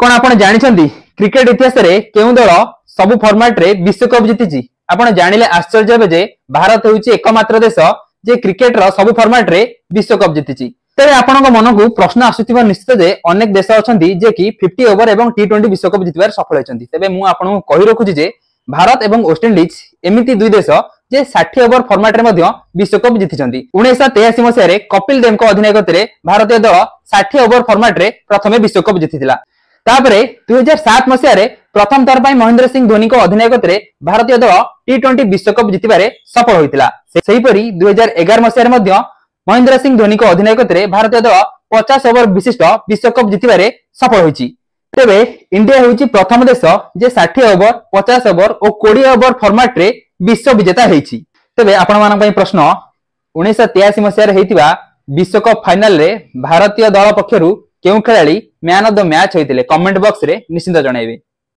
कौन आपण जानिछंती क्रिकेट इतिहास रे केउ दल सब फॉर्मेट रे विश्वकप जीतिची? आपण जानिले आश्चर्य हेबे जे भारत हेउची एकमात्र देश जे क्रिकेट रो सब फॉर्मेट रे विश्वकप जीतिची। तेरे आपनक मन को प्रश्न आसुथिबा निश्चित जे अनेक देश अछंती जे कि 50 ओवर एवं टी20 विश्वकप जीतबार सफल होचंती। तबे मु आपनक कहि रखुची जे भारत एवं वेस्ट इंडीज एमिति दुई देश जे 60 ओवर फॉर्मेट रे मध्ये विश्वकप जीतिचंती। 1983 मसिया रे कपिल देव को अधिनायकत्व रे भारतीय दल 60 ओवर फॉर्मेट रे प्रथमे विश्वकप जीतिथिला। तापरे 2007 मसिया रे प्रथम थर पई महेंद्र सिंह धोनी को अधिनायकत्व रे भारतीय दल टी20 विश्वकप जीतिबारे सफल होइतिला। सेही परी 2011 मसिया रे मध्ये महेंद्र सिंह धोनी को अधिनायकत्व रे भारतीय दल 50 ओवर विशिष्ट विश्वकप जीतिबारे सफल होइची। तेबे इंडिया हेउची प्रथम देश जे 60 ओवर 50 ओवर और 20 ओवर फॉर्मेट रे विश्व विजेता हेइची। तेबे आपण मानक पई प्रश्न 1983 मसिया रे हेइतिबा विश्वकप फाइनल रे भारतीय दल पक्षरु केउ खेलाड़ी मैन ऑफ द मैच होइतिले? कमेंट बॉक्स रे निश्चित जणाइबे।